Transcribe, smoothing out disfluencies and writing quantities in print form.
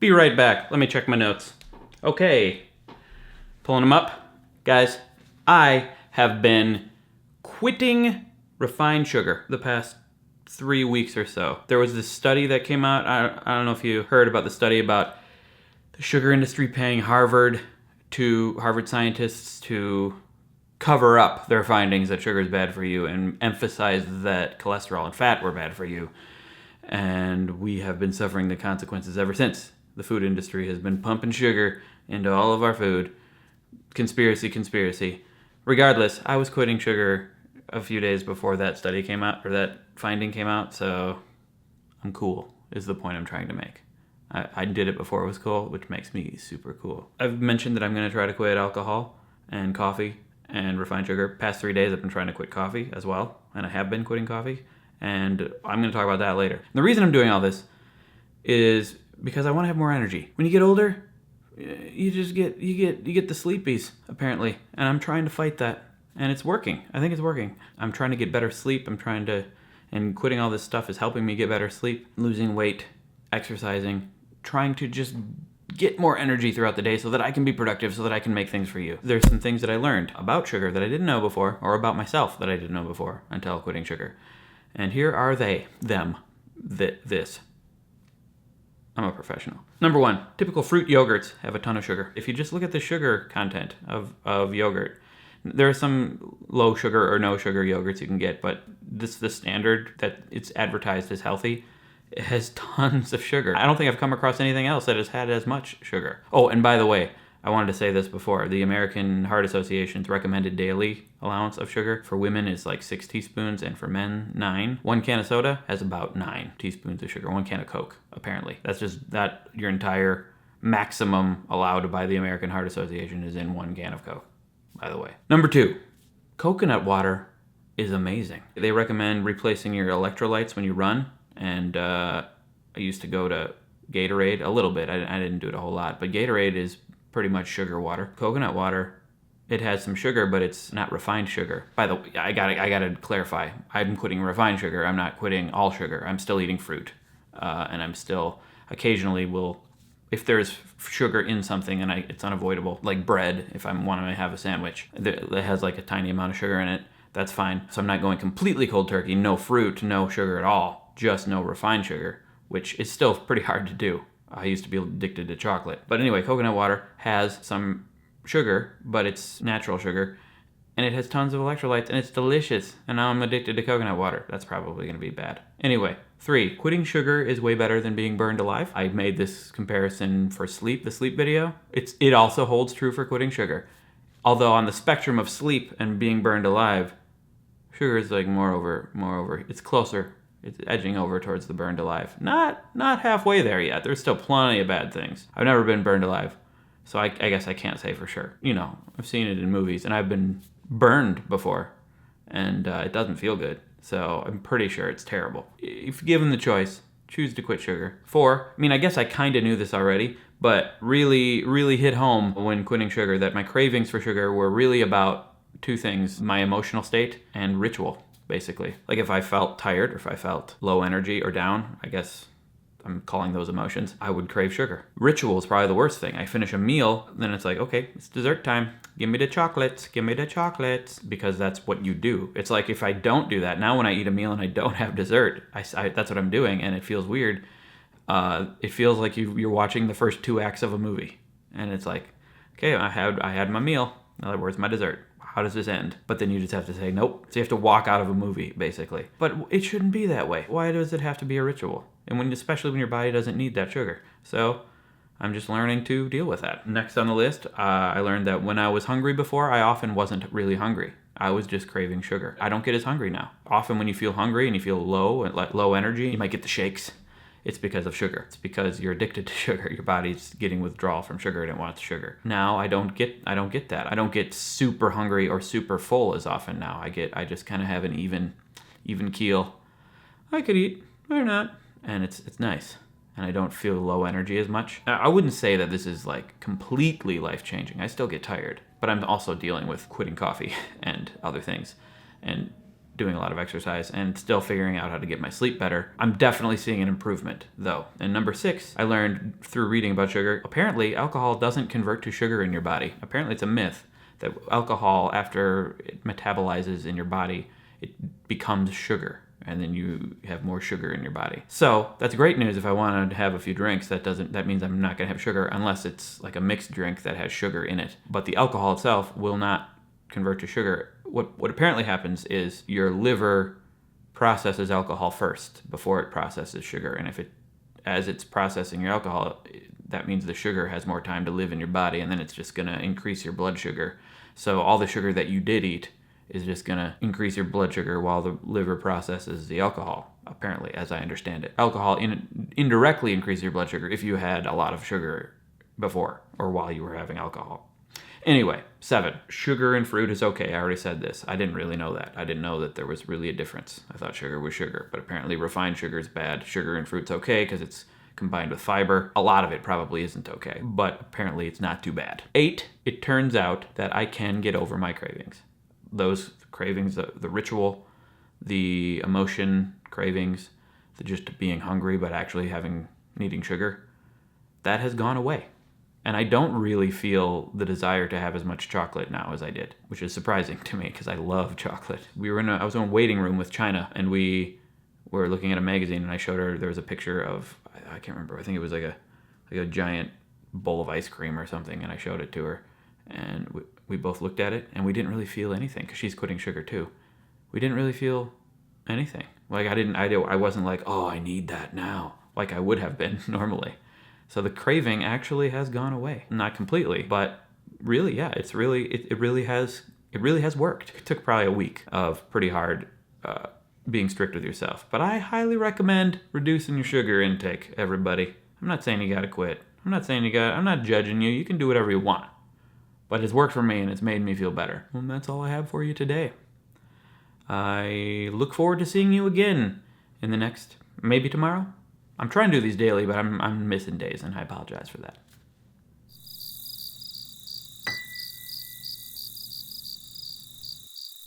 Be right back. Let me check my notes. Okay. Pulling them up. Guys, I have been quitting refined sugar the past 3 weeks or so. There was this study that came out. I don't know if you heard about the study about the sugar industry paying Harvard scientists to cover up their findings that sugar is bad for you and emphasize that cholesterol and fat were bad for you. And we have been suffering the consequences ever since. The food industry has been pumping sugar into all of our food. Conspiracy. Regardless, I was quitting sugar a few days before that study came out, or that finding came out, so I'm cool, is the point I'm trying to make. I did it before it was cool, which makes me super cool. I've mentioned that I'm going to try to quit alcohol and coffee and refined sugar. Past 3 days I've been trying to quit coffee as well, and I have been quitting coffee, and I'm going to talk about that later. And the reason I'm doing all this is because I want to have more energy. When you get older, you get the sleepies, apparently, and I'm trying to fight that, and it's working. I think it's working. I'm trying to get better sleep. And quitting all this stuff is helping me get better sleep, losing weight, exercising, trying to just get more energy throughout the day so that I can be productive, so that I can make things for you. There's some things that I learned about sugar that I didn't know before, or about myself that I didn't know before until quitting sugar. And here are this. I'm a professional. Number 1, typical fruit yogurts have a ton of sugar. If you just look at the sugar content of yogurt, there are some low sugar or no sugar yogurts you can get, but this the standard that it's advertised as healthy. It has tons of sugar. I don't think I've come across anything else that has had as much sugar. Oh, and by the way, I wanted to say this before. The American Heart Association's recommended daily allowance of sugar for women is like 6 teaspoons, and for men, 9. 1 can of soda has about 9 teaspoons of sugar. 1 can of Coke, apparently. That's just that your entire maximum allowed by the American Heart Association is in 1 can of Coke, by the way. Number 2, coconut water is amazing. They recommend replacing your electrolytes when you run, and I used to go to Gatorade a little bit. I didn't do it a whole lot, but Gatorade is pretty much sugar water. Coconut water, it has some sugar, but it's not refined sugar. By the way, I gotta clarify. I'm quitting refined sugar. I'm not quitting all sugar. I'm still eating fruit, and I'm still occasionally will, if there's sugar in something and it's unavoidable, like bread. If I want to have a sandwich that has like a tiny amount of sugar in it, that's fine. So I'm not going completely cold turkey. No fruit, no sugar at all. Just no refined sugar, which is still pretty hard to do. I used to be addicted to chocolate. But anyway, coconut water has some sugar, but it's natural sugar, and it has tons of electrolytes, and it's delicious. And now I'm addicted to coconut water. That's probably going to be bad. Anyway, 3, quitting sugar is way better than being burned alive. I made this comparison for sleep, the sleep video. It also holds true for quitting sugar. Although on the spectrum of sleep and being burned alive, sugar is like more over. It's closer. It's edging over towards the burned alive. Not halfway there yet. There's still plenty of bad things. I've never been burned alive, so I guess I can't say for sure. You know, I've seen it in movies, and I've been burned before, and it doesn't feel good. So I'm pretty sure it's terrible. If given the choice, choose to quit sugar. 4, I guess I kind of knew this already, but really hit home when quitting sugar that my cravings for sugar were really about 2 things: my emotional state and ritual. Basically, like if I felt tired or if I felt low energy or down, I guess I'm calling those emotions, I would crave sugar. Ritual is probably the worst thing. I finish a meal, then it's like, okay, it's dessert time. Give me the chocolates, because that's what you do. It's like if I don't do that, now when I eat a meal and I don't have dessert, that's what I'm doing, and it feels weird. It feels like you're watching the first 2 acts of a movie, and it's like, okay, I had my meal. Now where's my dessert? How does this end? But then you just have to say nope. So you have to walk out of a movie, basically. But it shouldn't be that way. Why does it have to be a ritual? And especially when your body doesn't need that sugar. So I'm just learning to deal with that. Next on the list, I learned that when I was hungry before, I often wasn't really hungry. I was just craving sugar. I don't get as hungry now. Often when you feel hungry and you feel low and like low energy, you might get the shakes. It's because of sugar. It's because you're addicted to sugar. Your body's getting withdrawal from sugar and it wants sugar. Now I don't get that. I don't get super hungry or super full as often now. I just kind of have an even keel. I could eat or not, and it's nice. And I don't feel low energy as much. I wouldn't say that this is like completely life-changing. I still get tired, but I'm also dealing with quitting coffee and other things and doing a lot of exercise and still figuring out how to get my sleep better. I'm definitely seeing an improvement, though. And number 6, I learned through reading about sugar, apparently alcohol doesn't convert to sugar in your body. Apparently it's a myth that alcohol, after it metabolizes in your body, it becomes sugar, and then you have more sugar in your body. So that's great news if I want to have a few drinks. That means I'm not going to have sugar unless it's like a mixed drink that has sugar in it. But the alcohol itself will not convert to sugar. What apparently happens is your liver processes alcohol first before it processes sugar, and as it's processing your alcohol, that means the sugar has more time to live in your body, and then it's just going to increase your blood sugar. So all the sugar that you did eat is just going to increase your blood sugar while the liver processes the alcohol, apparently, as I understand it. Alcohol indirectly increases your blood sugar if you had a lot of sugar before or while you were having alcohol. Anyway, 7, sugar in fruit is okay. I already said this. I didn't really know that. I didn't know that there was really a difference. I thought sugar was sugar, but apparently refined sugar is bad. Sugar in fruit's okay because it's combined with fiber. A lot of it probably isn't okay, but apparently it's not too bad. 8, it turns out that I can get over my cravings. Those cravings, the ritual, the emotion cravings, the just being hungry but actually needing sugar, that has gone away. And I don't really feel the desire to have as much chocolate now as I did, which is surprising to me because I love chocolate. I was in a waiting room with China, and we were looking at a magazine, and I showed her, there was a picture of, I can't remember, I think it was like a giant bowl of ice cream or something, and I showed it to her, and we both looked at it, and we didn't really feel anything because she's quitting sugar too. We didn't really feel anything. Like I wasn't like, oh, I need that now, like I would have been normally. So the craving actually has gone away. Not completely, but really, yeah, it really has worked. It took probably a week of pretty hard being strict with yourself. But I highly recommend reducing your sugar intake, everybody. I'm not saying you gotta quit. I'm not judging you. You can do whatever you want. But it's worked for me, and it's made me feel better. And that's all I have for you today. I look forward to seeing you again in the next, maybe tomorrow. I'm trying to do these daily, but I'm missing days, and I apologize for that.